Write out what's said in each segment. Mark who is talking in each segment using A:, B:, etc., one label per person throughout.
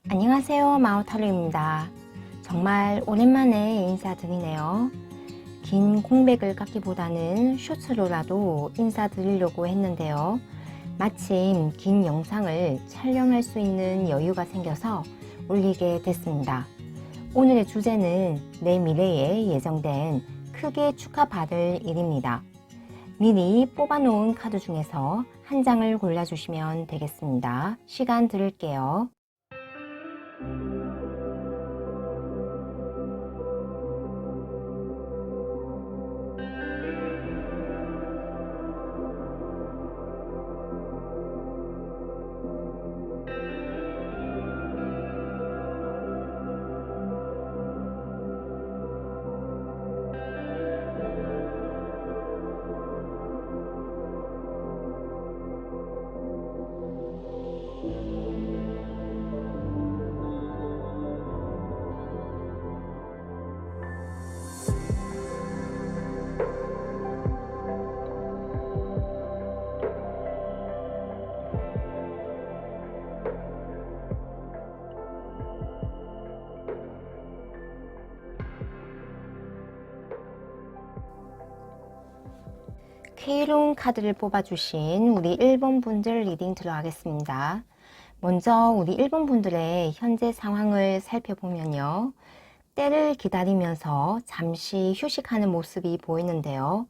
A: 안녕하세요, 마오타루입니다. 정말 오랜만에 인사드리네요. 긴 공백을 갖기보다는 쇼츠로라도 인사드리려고 했는데요. 마침 긴 영상을 촬영할 수 있는 여유가 생겨서 올리게 됐습니다. 오늘의 주제는 내 미래에 예정된 크게 축하받을 일입니다. 미리 뽑아놓은 카드 중에서 한 장을 골라주시면 되겠습니다. 시간 드릴게요. K룬 카드를 뽑아주신 우리 1번 분들 리딩 들어가겠습니다. 먼저 우리 1번 분들의 현재 상황을 살펴보면요. 때를 기다리면서 잠시 휴식하는 모습이 보이는데요.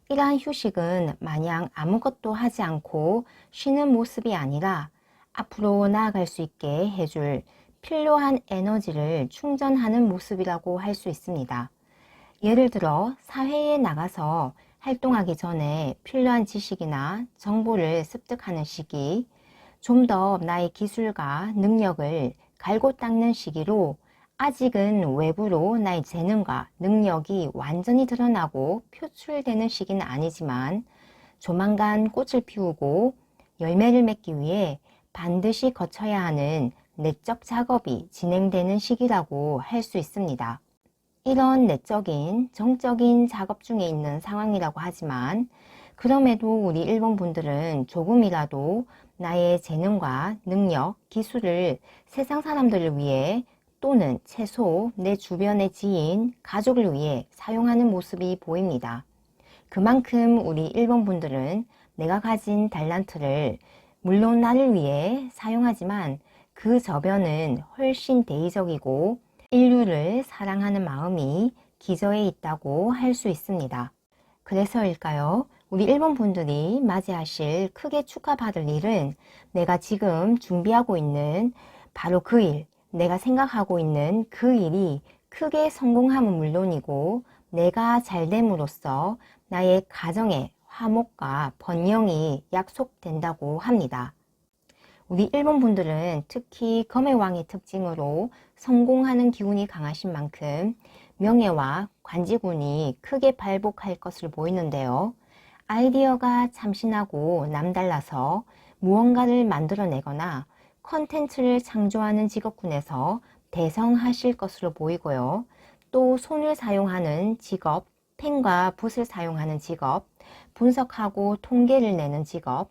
A: 이러한 휴식은 마냥 아무것도 하지 않고 쉬는 모습이 아니라 앞으로 나아갈 수 있게 해줄 필요한 에너지를 충전하는 모습이라고 할 수 있습니다. 예를 들어 사회에 나가서 활동하기 전에 필요한 지식이나 정보를 습득하는 시기, 좀 더 나의 기술과 능력을 갈고 닦는 시기로 아직은 외부로 나의 재능과 능력이 완전히 드러나고 표출되는 시기는 아니지만 조만간 꽃을 피우고 열매를 맺기 위해 반드시 거쳐야 하는 내적 작업이 진행되는 시기라고 할 수 있습니다. 이런 내적인, 정적인 작업 중에 있는 상황이라고 하지만 그럼에도 우리 1번 분들은 조금이라도 나의 재능과 능력, 기술을 세상 사람들을 위해 또는 최소 내 주변의 지인, 가족을 위해 사용하는 모습이 보입니다. 그만큼 우리 1번 분들은 내가 가진 달란트를 물론 나를 위해 사용하지만 그 저변은 훨씬 대의적이고 인류를 사랑하는 마음이 기저에 있다고 할 수 있습니다. 그래서일까요? 우리 1번 분들이 맞이하실 크게 축하받을 일은 내가 지금 준비하고 있는 바로 그 일, 내가 생각하고 있는 그 일이 크게 성공함은 물론이고 내가 잘됨으로써 나의 가정의 화목과 번영이 약속된다고 합니다. 우리 1번 분들은 특히 검의 왕의 특징으로 성공하는 기운이 강하신 만큼 명예와 관지군이 크게 발복할 것을 보이는데요. 아이디어가 참신하고 남달라서 무언가를 만들어내거나 컨텐츠를 창조하는 직업군에서 대성하실 것으로 보이고요. 또 손을 사용하는 직업, 펜과 붓을 사용하는 직업, 분석하고 통계를 내는 직업,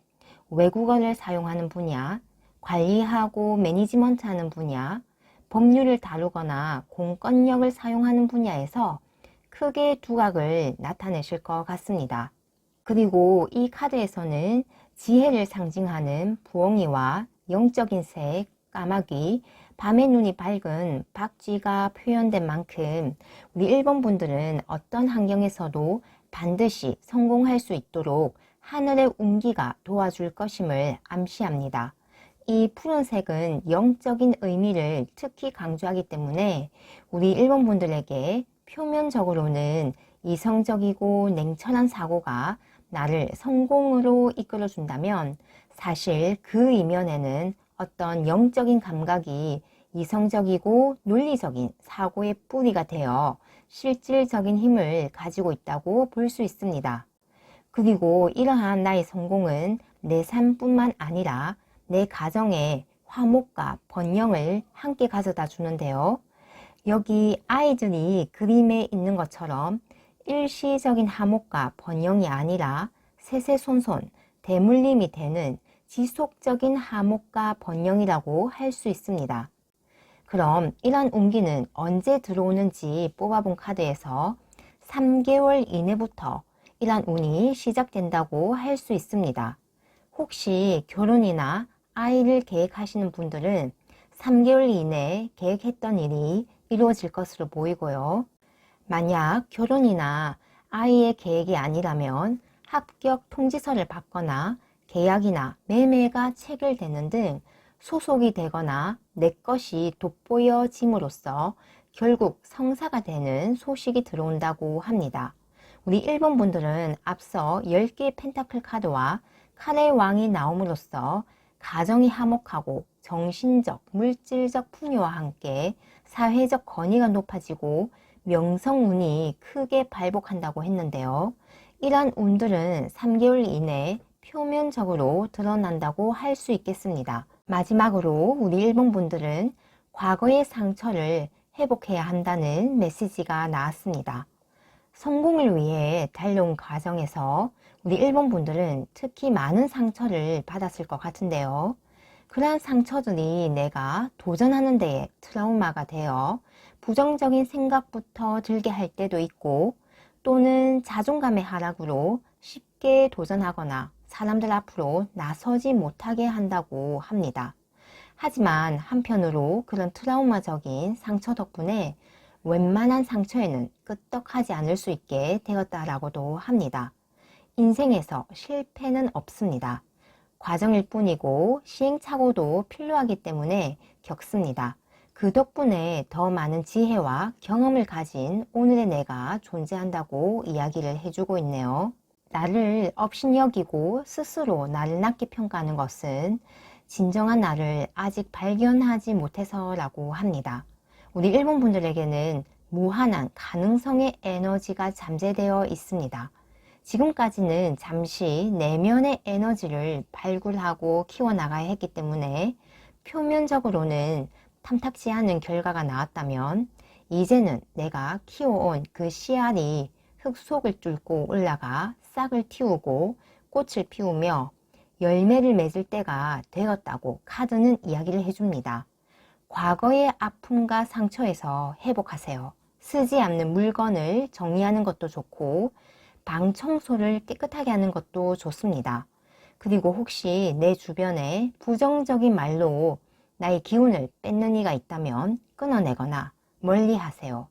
A: 외국어를 사용하는 분야, 관리하고 매니지먼트하는 분야, 법률을 다루거나 공권력을 사용하는 분야에서 크게 두각을 나타내실 것 같습니다. 그리고 이 카드에서는 지혜를 상징하는 부엉이와 영적인 색, 까마귀, 밤의 눈이 밝은 박쥐가 표현된 만큼 우리 1번 분들은 어떤 환경에서도 반드시 성공할 수 있도록 하늘의 운기가 도와줄 것임을 암시합니다. 이 푸른색은 영적인 의미를 특히 강조하기 때문에 우리 1번 분들에게 표면적으로는 이성적이고 냉철한 사고가 나를 성공으로 이끌어준다면 사실 그 이면에는 어떤 영적인 감각이 이성적이고 논리적인 사고의 뿌리가 되어 실질적인 힘을 가지고 있다고 볼 수 있습니다. 그리고 이러한 나의 성공은 내 삶뿐만 아니라 내 가정의 화목과 번영을 함께 가져다 주는데요. 여기 아이들이 그림에 있는 것처럼 일시적인 화목과 번영이 아니라 세세손손 대물림이 되는 지속적인 화목과 번영이라고 할 수 있습니다. 그럼 이런 운기는 언제 들어오는지 뽑아본 카드에서 3개월 이내부터 이런 운이 시작된다고 할 수 있습니다. 혹시 결혼이나 아이를 계획하시는 분들은 3개월 이내에 계획했던 일이 이루어질 것으로 보이고요. 만약 결혼이나 아이의 계획이 아니라면 합격 통지서를 받거나 계약이나 매매가 체결되는 등 소속이 되거나 내 것이 돋보여짐으로써 결국 성사가 되는 소식이 들어온다고 합니다. 우리 1번 분들은 앞서 10개의 펜타클 카드와 칼의 왕이 나옴으로써 가정이 화목하고 정신적, 물질적 풍요와 함께 사회적 권위가 높아지고 명성운이 크게 발복한다고 했는데요. 이러한 운들은 3개월 이내에 표면적으로 드러난다고 할 수 있겠습니다. 마지막으로 우리 1번 분들은 과거의 상처를 회복해야 한다는 메시지가 나왔습니다. 성공을 위해 달려온 과정에서 우리 1번 분들은 특히 많은 상처를 받았을 것 같은데요. 그러한 상처들이 내가 도전하는 데에 트라우마가 되어 부정적인 생각부터 들게 할 때도 있고, 또는 자존감의 하락으로 쉽게 도전하거나 사람들 앞으로 나서지 못하게 한다고 합니다. 하지만 한편으로 그런 트라우마적인 상처 덕분에 웬만한 상처에는 끄떡하지 않을 수 있게 되었다라고도 합니다. 인생에서 실패는 없습니다. 과정일 뿐이고 시행착오도 필요하기 때문에 겪습니다. 그 덕분에 더 많은 지혜와 경험을 가진 오늘의 내가 존재한다고 이야기를 해주고 있네요. 나를 업신여기고 스스로 나를 낮게 평가하는 것은 진정한 나를 아직 발견하지 못해서라고 합니다. 우리 1번 분들에게는 무한한 가능성의 에너지가 잠재되어 있습니다. 지금까지는 잠시 내면의 에너지를 발굴하고 키워나가야 했기 때문에 표면적으로는 탐탁지 않은 결과가 나왔다면, 이제는 내가 키워온 그 씨알이 흙 속을 뚫고 올라가 싹을 틔우고 꽃을 피우며 열매를 맺을 때가 되었다고 카드는 이야기를 해줍니다. 과거의 아픔과 상처에서 회복하세요. 쓰지 않는 물건을 정리하는 것도 좋고, 방 청소를 깨끗하게 하는 것도 좋습니다. 그리고 혹시 내 주변에 부정적인 말로 나의 기운을 뺏는 이가 있다면 끊어내거나 멀리 하세요.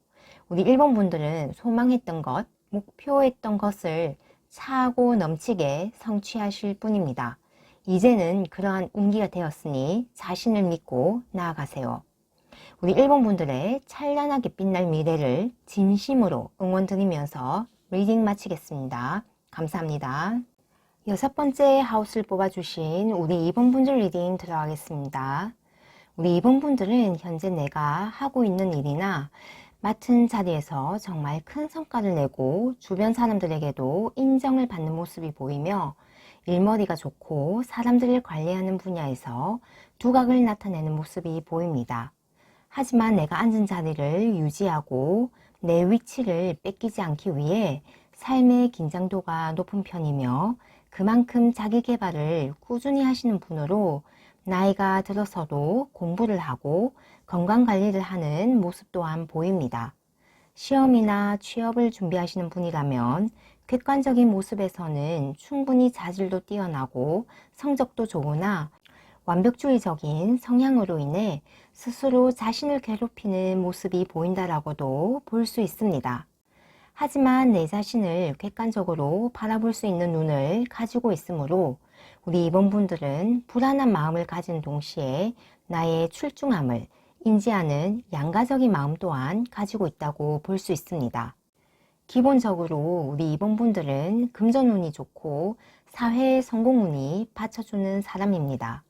A: 우리 1번 분들은 소망했던 것, 목표했던 것을 차고 넘치게 성취하실 분입니다. 이제는 그러한 운기가 되었으니 자신을 믿고 나아가세요. 우리 1번 분들의 찬란하게 빛날 미래를 진심으로 응원드리면서 리딩 마치겠습니다. 감사합니다. 6번째 하우스를 뽑아주신 우리 2번 분들 리딩 들어가겠습니다. 우리 2번 분들은 현재 내가 하고 있는 일이나 맡은 자리에서 정말 큰 성과를 내고 주변 사람들에게도 인정을 받는 모습이 보이며 일머리가 좋고 사람들을 관리하는 분야에서 두각을 나타내는 모습이 보입니다. 하지만 내가 앉은 자리를 유지하고 내 위치를 뺏기지 않기 위해 삶의 긴장도가 높은 편이며 그만큼 자기 개발을 꾸준히 하시는 분으로 나이가 들어서도 공부를 하고 건강관리를 하는 모습 또한 보입니다. 시험이나 취업을 준비하시는 분이라면 객관적인 모습에서는 충분히 자질도 뛰어나고 성적도 좋으나 완벽주의적인 성향으로 인해 스스로 자신을 괴롭히는 모습이 보인다라고도 볼 수 있습니다. 하지만 내 자신을 객관적으로 바라볼 수 있는 눈을 가지고 있으므로 우리 2번 분들은 불안한 마음을 가진 동시에 나의 출중함을 인지하는 양가적인 마음 또한 가지고 있다고 볼 수 있습니다. 기본적으로 우리 2번 분들은 금전운이 좋고 사회의 성공운이 받쳐주는 사람입니다.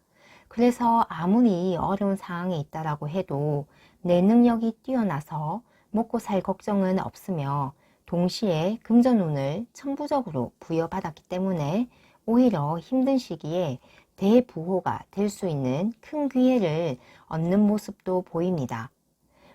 A: 그래서 아무리 어려운 상황에 있다라고 해도 내 능력이 뛰어나서 먹고 살 걱정은 없으며 동시에 금전운을 천부적으로 부여받았기 때문에 오히려 힘든 시기에 대부호가 될 수 있는 큰 기회를 얻는 모습도 보입니다.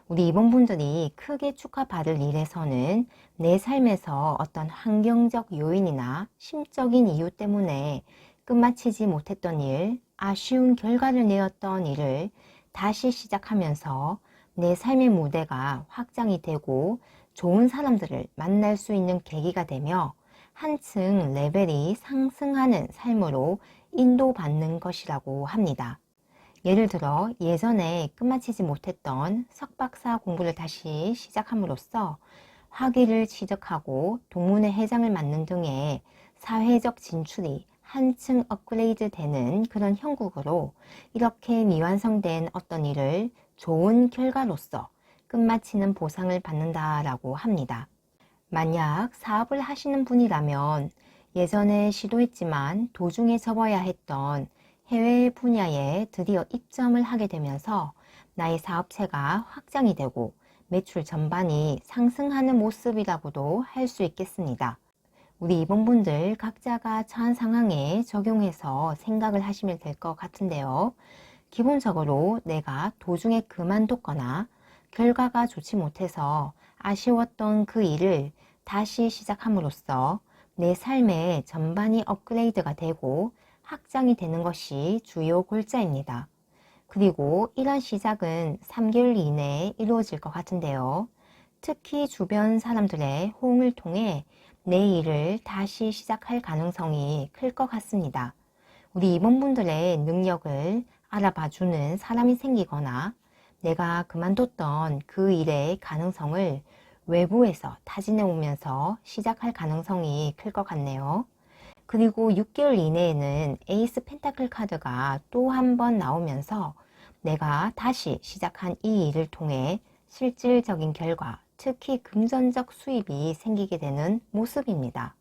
A: 우리 2번 분들이 크게 축하받을 일에서는 내 삶에서 어떤 환경적 요인이나 심적인 이유 때문에 끝마치지 못했던 일, 아쉬운 결과를 내었던 일을 다시 시작하면서 내 삶의 무대가 확장이 되고 좋은 사람들을 만날 수 있는 계기가 되며 한층 레벨이 상승하는 삶으로 인도받는 것이라고 합니다. 예를 들어 예전에 끝마치지 못했던 석박사 공부를 다시 시작함으로써 학위를 취득하고 동문회 회장을 맡는 등의 사회적 진출이 한층 업그레이드 되는 그런 형국으로 이렇게 미완성된 어떤 일을 좋은 결과로서 끝마치는 보상을 받는다라고 합니다. 만약 사업을 하시는 분이라면 예전에 시도했지만 도중에 접어야 했던 해외 분야에 드디어 입점을 하게 되면서 나의 사업체가 확장이 되고 매출 전반이 상승하는 모습이라고도 할 수 있겠습니다. 우리 이번분들 각자가 처한 상황에 적용해서 생각을 하시면 될 것 같은데요. 기본적으로 내가 도중에 그만뒀거나 결과가 좋지 못해서 아쉬웠던 그 일을 다시 시작함으로써 내 삶의 전반이 업그레이드가 되고 확장이 되는 것이 주요 골자입니다. 그리고 이런 시작은 3개월 이내에 이루어질 것 같은데요. 특히 주변 사람들의 호응을 통해 내 일을 다시 시작할 가능성이 클 것 같습니다. 우리 임원분들의 능력을 알아봐주는 사람이 생기거나 내가 그만뒀던 그 일의 가능성을 외부에서 타진해 오면서 시작할 가능성이 클 것 같네요. 그리고 6개월 이내에는 에이스 펜타클 카드가 또 한 번 나오면서 내가 다시 시작한 이 일을 통해 실질적인 결과, 특히 금전적 수입이 생기게 되는 모습입니다.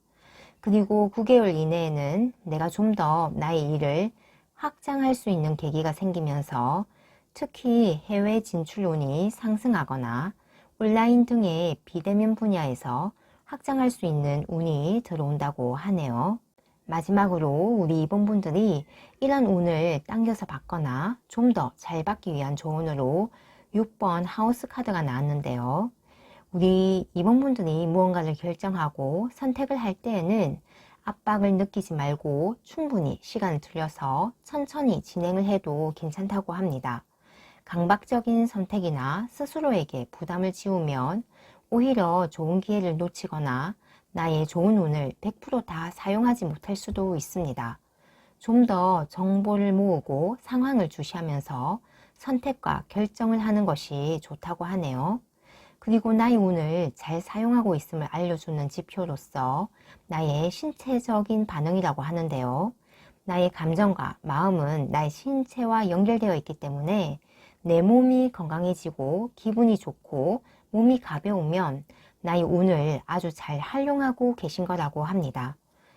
A: 그리고 9개월 이내에는 내가 좀 더 나의 일을 확장할 수 있는 계기가 생기면서 특히 해외 진출론이 상승하거나 온라인 등의 비대면 분야에서 확장할 수 있는 운이 들어온다고 하네요. 마지막으로 우리 이번분들이 이런 운을 당겨서 받거나 좀 더 잘 받기 위한 조언으로 6번 하우스 카드가 나왔는데요. 우리 이번분들이 무언가를 결정하고 선택을 할 때에는 압박을 느끼지 말고 충분히 시간을 들여서 천천히 진행을 해도 괜찮다고 합니다. 강박적인 선택이나 스스로에게 부담을 지우면 오히려 좋은 기회를 놓치거나 나의 좋은 운을 100%다 사용하지 못할 수도 있습니다. 좀 더 정보를 모으고 상황을 주시하면서 선택과 결정을 하는 것이 좋다고 하네요. 그리고 나의 운을 잘 사용하고 있음을 알려주는 지표로서 나의 신체적인 반응이라고 하는데요. 나의 감정과 마음은 나의 신체와 연결되어 있기 때문에 내 몸이 건강해지고 기분이 좋고 몸이 가벼우면 나의 운을 아주 잘 활용하고 계신 거라고 합니다.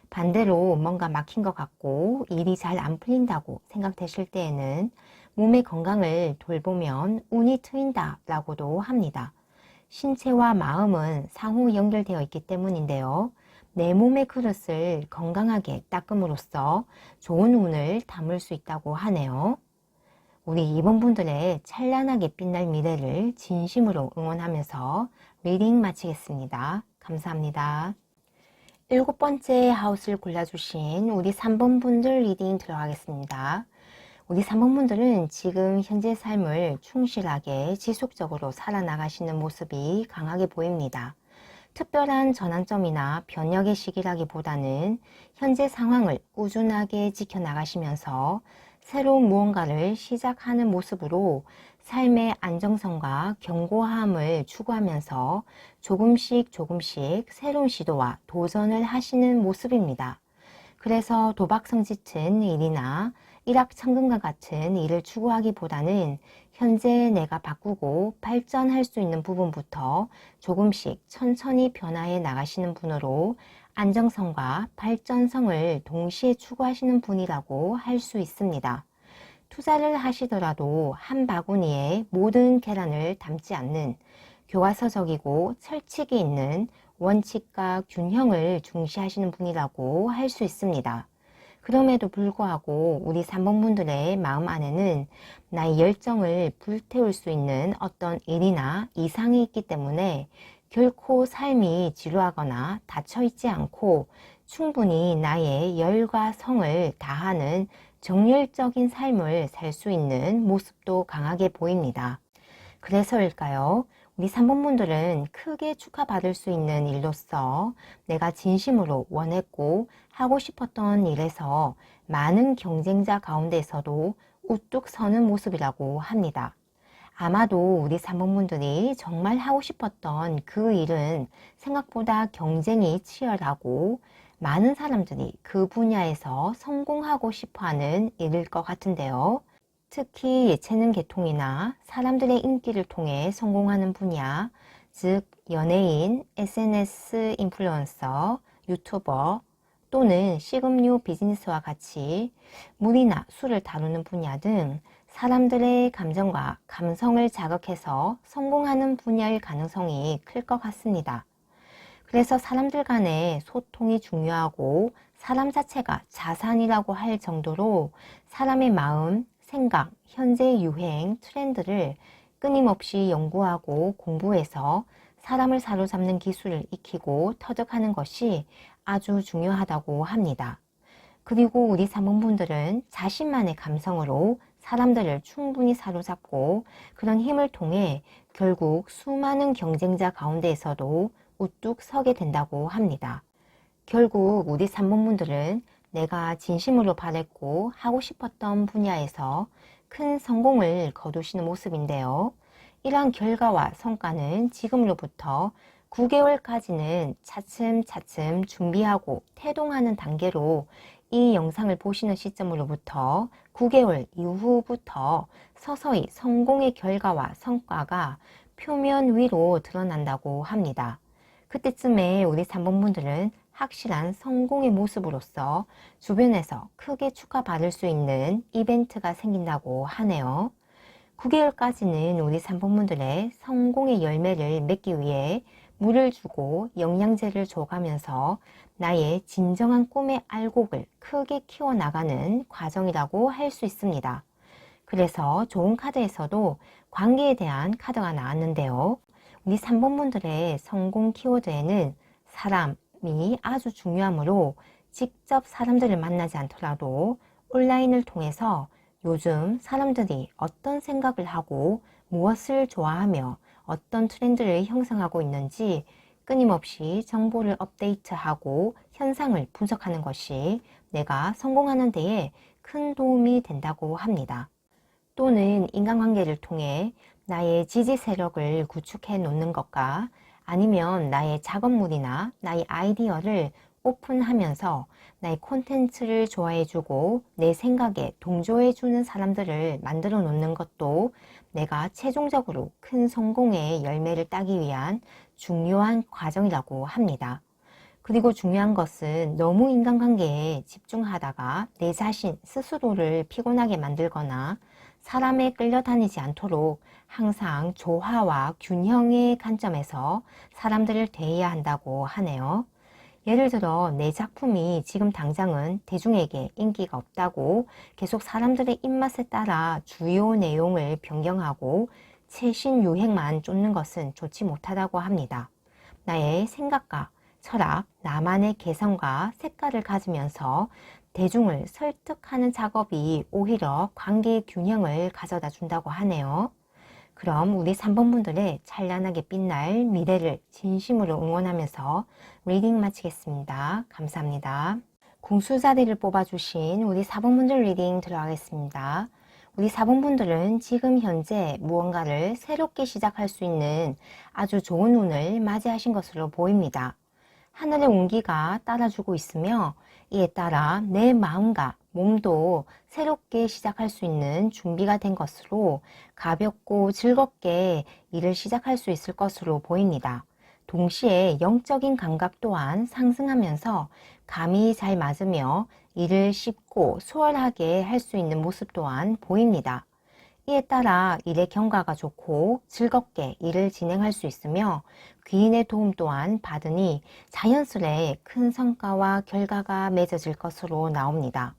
A: 반대로 뭔가 막힌 것 같고 일이 잘 안 풀린다고 생각되실 때에는 몸의 건강을 돌보면 운이 트인다 라고도 합니다. 신체와 마음은 상호 연결되어 있기 때문인데요. 내 몸의 그릇을 건강하게 닦음으로써 좋은 운을 담을 수 있다고 하네요. 우리 이번분들의 찬란하게 빛날 미래를 진심으로 응원하면서 리딩 마치겠습니다. 감사합니다. 7번째 하우스를 골라주신 우리 3번 분들 리딩 들어가겠습니다. 우리 3번 분들은 지금 현재 삶을 충실하게 지속적으로 살아나가시는 모습이 강하게 보입니다. 특별한 전환점이나 변혁의 시기라기보다는 현재 상황을 꾸준하게 지켜나가시면서 새로운 무언가를 시작하는 모습으로 삶의 안정성과 견고함을 추구하면서 조금씩 새로운 시도와 도전을 하시는 모습입니다. 그래서 도박성 짙은 일이나 일확천금과 같은 일을 추구하기보다는 현재 내가 바꾸고 발전할 수 있는 부분부터 조금씩 천천히 변화해 나가시는 분으로 안정성과 발전성을 동시에 추구하시는 분이라고 할 수 있습니다. 투자를 하시더라도 한 바구니에 모든 계란을 담지 않는 교과서적이고 철칙이 있는 원칙과 균형을 중시하시는 분이라고 할 수 있습니다. 그럼에도 불구하고 우리 3번 분들의 마음 안에는 나의 열정을 불태울 수 있는 어떤 일이나 이상이 있기 때문에 결코 삶이 지루하거나 닫혀있지 않고 충분히 나의 열과 성을 다하는 정열적인 삶을 살 수 있는 모습도 강하게 보입니다. 그래서일까요? 우리 3번분들은 크게 축하받을 수 있는 일로서 내가 진심으로 원했고 하고 싶었던 일에서 많은 경쟁자 가운데서도 우뚝 서는 모습이라고 합니다. 아마도 우리 3번분들이 정말 하고 싶었던 그 일은 생각보다 경쟁이 치열하고 많은 사람들이 그 분야에서 성공하고 싶어하는 일일 것 같은데요. 특히 예체능 계통이나 사람들의 인기를 통해 성공하는 분야, 즉 연예인, SNS 인플루언서, 유튜버 또는 식음료 비즈니스와 같이 물이나 술을 다루는 분야 등 사람들의 감정과 감성을 자극해서 성공하는 분야일 가능성이 클 것 같습니다. 그래서 사람들 간의 소통이 중요하고 사람 자체가 자산이라고 할 정도로 사람의 마음, 생각, 현재의 유행, 트렌드를 끊임없이 연구하고 공부해서 사람을 사로잡는 기술을 익히고 터득하는 것이 아주 중요하다고 합니다. 그리고 우리 사모분들은 자신만의 감성으로 사람들을 충분히 사로잡고 그런 힘을 통해 결국 수많은 경쟁자 가운데에서도 우뚝 서게 된다고 합니다. 결국 우리 3번분들은 내가 진심으로 바랬고 하고 싶었던 분야에서 큰 성공을 거두시는 모습인데요. 이러한 결과와 성과는 지금으로부터 9개월까지는 차츰차츰 준비하고 태동하는 단계로 이 영상을 보시는 시점으로부터 9개월 이후부터 서서히 성공의 결과와 성과가 표면 위로 드러난다고 합니다. 그때쯤에 우리 3번분들은 확실한 성공의 모습으로서 주변에서 크게 축하받을 수 있는 이벤트가 생긴다고 하네요. 9개월까지는 우리 3번분들의 성공의 열매를 맺기 위해 물을 주고 영양제를 줘가면서 나의 진정한 꿈의 알곡을 크게 키워나가는 과정이라고 할 수 있습니다. 그래서 좋은 카드에서도 관계에 대한 카드가 나왔는데요. 우리 3번분들의 성공 키워드에는 사람이 아주 중요하므로 직접 사람들을 만나지 않더라도 온라인을 통해서 요즘 사람들이 어떤 생각을 하고 무엇을 좋아하며 어떤 트렌드를 형성하고 있는지 끊임없이 정보를 업데이트하고 현상을 분석하는 것이 내가 성공하는 데에 큰 도움이 된다고 합니다. 또는 인간관계를 통해 나의 지지 세력을 구축해 놓는 것과 아니면 나의 작업물이나 나의 아이디어를 오픈하면서 나의 콘텐츠를 좋아해주고 내 생각에 동조해주는 사람들을 만들어 놓는 것도 내가 최종적으로 큰 성공의 열매를 따기 위한 중요한 과정이라고 합니다. 그리고 중요한 것은 너무 인간관계에 집중하다가 내 자신 스스로를 피곤하게 만들거나 사람에 끌려다니지 않도록 항상 조화와 균형의 관점에서 사람들을 대해야 한다고 하네요. 예를 들어 내 작품이 지금 당장은 대중에게 인기가 없다고 계속 사람들의 입맛에 따라 주요 내용을 변경하고 최신 유행만 쫓는 것은 좋지 못하다고 합니다. 나의 생각과 철학, 나만의 개성과 색깔을 가지면서 대중을 설득하는 작업이 오히려 관계의 균형을 가져다 준다고 하네요. 그럼 우리 3번분들의 찬란하게 빛날 미래를 진심으로 응원하면서 리딩 마치겠습니다. 감사합니다. 궁수자리를 뽑아주신 우리 4번분들 리딩 들어가겠습니다. 우리 4번분들은 지금 현재 무언가를 새롭게 시작할 수 있는 아주 좋은 운을 맞이하신 것으로 보입니다. 하늘의 온기가 따라주고 있으며 이에 따라 내 마음과 몸도 새롭게 시작할 수 있는 준비가 된 것으로 가볍고 즐겁게 일을 시작할 수 있을 것으로 보입니다. 동시에 영적인 감각 또한 상승하면서 감이 잘 맞으며 일을 쉽고 수월하게 할 수 있는 모습 또한 보입니다. 이에 따라 일의 경과가 좋고 즐겁게 일을 진행할 수 있으며 귀인의 도움 또한 받으니 자연스레 큰 성과와 결과가 맺어질 것으로 나옵니다.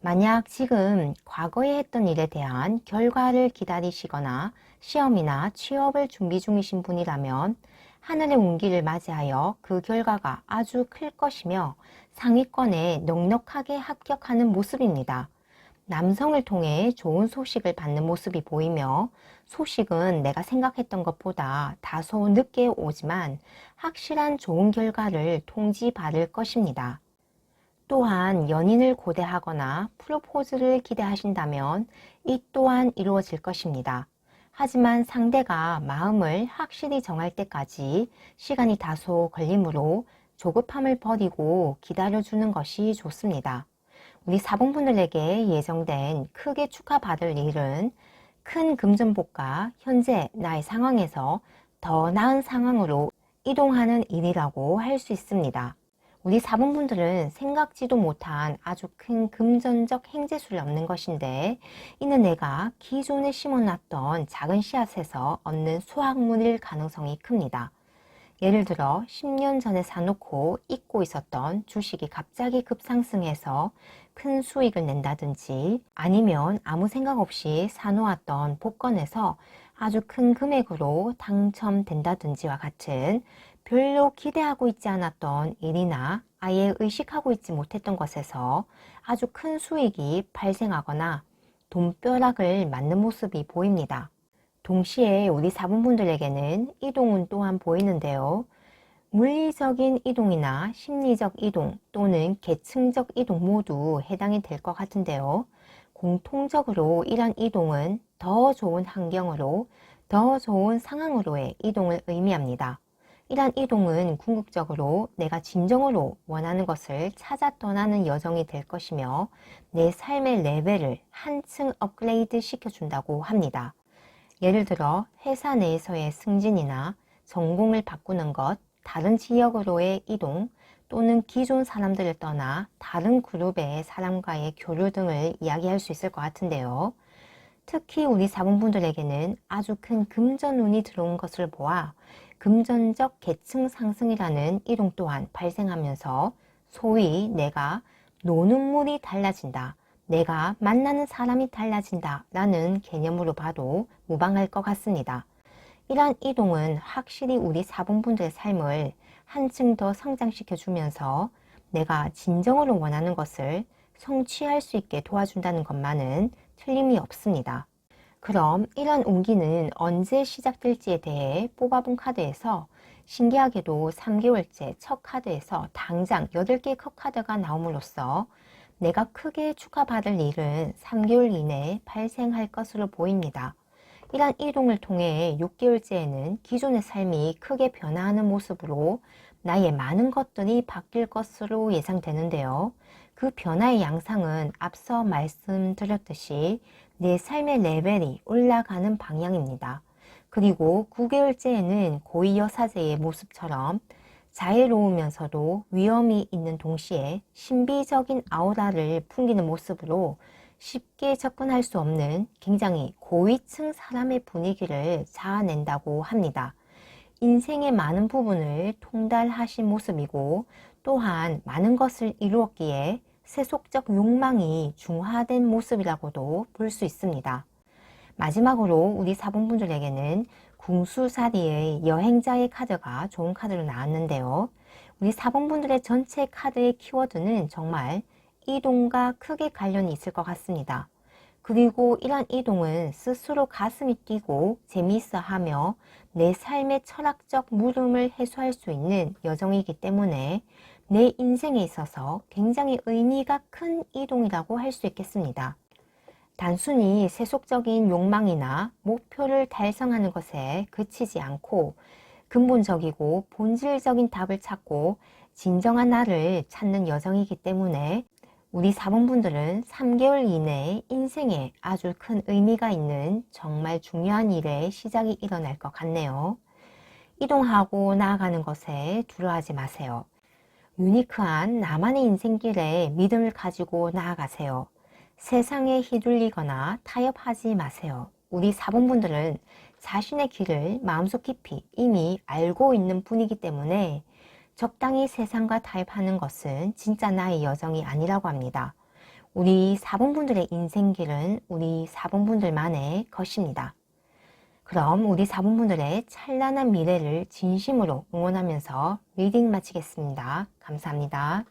A: 만약 지금 과거에 했던 일에 대한 결과를 기다리시거나 시험이나 취업을 준비 중이신 분이라면 하늘의 운기를 맞이하여 그 결과가 아주 클 것이며 상위권에 넉넉하게 합격하는 모습입니다. 남성을 통해 좋은 소식을 받는 모습이 보이며 소식은 내가 생각했던 것보다 다소 늦게 오지만 확실한 좋은 결과를 통지받을 것입니다. 또한 연인을 고대하거나 프로포즈를 기대하신다면 이 또한 이루어질 것입니다. 하지만 상대가 마음을 확실히 정할 때까지 시간이 다소 걸리므로 조급함을 버리고 기다려주는 것이 좋습니다. 우리 사봉분들에게 예정된 크게 축하받을 일은 큰 금전복과 현재 나의 상황에서 더 나은 상황으로 이동하는 일이라고 할 수 있습니다. 우리 사분분들은 생각지도 못한 아주 큰 금전적 행재수를 얻는 것인데 이는 내가 기존에 심어놨던 작은 씨앗에서 얻는 수확물일 가능성이 큽니다. 예를 들어 10년 전에 사놓고 잊고 있었던 주식이 갑자기 급상승해서 큰 수익을 낸다든지 아니면 아무 생각 없이 사놓았던 복권에서 아주 큰 금액으로 당첨된다든지와 같은 별로 기대하고 있지 않았던 일이나 아예 의식하고 있지 못했던 것에서 아주 큰 수익이 발생하거나 돈벼락을 맞는 모습이 보입니다. 동시에 우리 사분분들에게는 이동운 또한 보이는데요. 물리적인 이동이나 심리적 이동 또는 계층적 이동 모두 해당이 될 것 같은데요. 공통적으로 이런 이동은 더 좋은 환경으로, 더 좋은 상황으로의 이동을 의미합니다. 이러한 이동은 궁극적으로 내가 진정으로 원하는 것을 찾아 떠나는 여정이 될 것이며 내 삶의 레벨을 한층 업그레이드 시켜준다고 합니다. 예를 들어 회사 내에서의 승진이나 전공을 바꾸는 것, 다른 지역으로의 이동 또는 기존 사람들을 떠나 다른 그룹의 사람과의 교류 등을 이야기할 수 있을 것 같은데요. 특히 우리 사분분들에게는 아주 큰 금전운이 들어온 것을 보아 금전적 계층 상승이라는 이동 또한 발생하면서 소위 내가 노는 물이 달라진다, 내가 만나는 사람이 달라진다 라는 개념으로 봐도 무방할 것 같습니다. 이러한 이동은 확실히 우리 사분분들의 삶을 한층 더 성장시켜 주면서 내가 진정으로 원하는 것을 성취할 수 있게 도와준다는 것만은 틀림이 없습니다. 그럼 이런 운기는 언제 시작될지에 대해 뽑아본 카드에서 신기하게도 3개월째 첫 카드에서 당장 8개의 컵 카드가 나옴으로써 내가 크게 축하받을 일은 3개월 이내에 발생할 것으로 보입니다. 이러한 이동을 통해 6개월째에는 기존의 삶이 크게 변화하는 모습으로 나의 많은 것들이 바뀔 것으로 예상되는데요. 그 변화의 양상은 앞서 말씀드렸듯이 내 삶의 레벨이 올라가는 방향입니다. 그리고 9개월째에는 고위여사제의 모습처럼 자애로우면서도 위험이 있는 동시에 신비적인 아우라를 풍기는 모습으로 쉽게 접근할 수 없는 굉장히 고위층 사람의 분위기를 자아낸다고 합니다. 인생의 많은 부분을 통달하신 모습이고 또한 많은 것을 이루었기에 세속적 욕망이 중화된 모습이라고도 볼 수 있습니다. 마지막으로 우리 사분분들에게는 궁수사리의 여행자의 카드가 좋은 카드로 나왔는데요. 우리 사분분들의 전체 카드의 키워드는 정말 이동과 크게 관련이 있을 것 같습니다. 그리고 이러한 이동은 스스로 가슴이 뛰고 재미있어 하며 내 삶의 철학적 물음을 해소할 수 있는 여정이기 때문에 내 인생에 있어서 굉장히 의미가 큰 이동이라고 할 수 있겠습니다. 단순히 세속적인 욕망이나 목표를 달성하는 것에 그치지 않고 근본적이고 본질적인 답을 찾고 진정한 나를 찾는 여정이기 때문에 우리 사분분들은 3개월 이내에 인생에 아주 큰 의미가 있는 정말 중요한 일의 시작이 일어날 것 같네요. 이동하고 나아가는 것에 두려워하지 마세요. 유니크한 나만의 인생길에 믿음을 가지고 나아가세요. 세상에 휘둘리거나 타협하지 마세요. 우리 사분분들은 자신의 길을 마음속 깊이 이미 알고 있는 분이기 때문에 적당히 세상과 타협하는 것은 진짜 나의 여정이 아니라고 합니다. 우리 사분분들의 인생길은 우리 사분분들만의 것입니다. 그럼 우리 사분분들의 찬란한 미래를 진심으로 응원하면서 리딩 마치겠습니다. 감사합니다.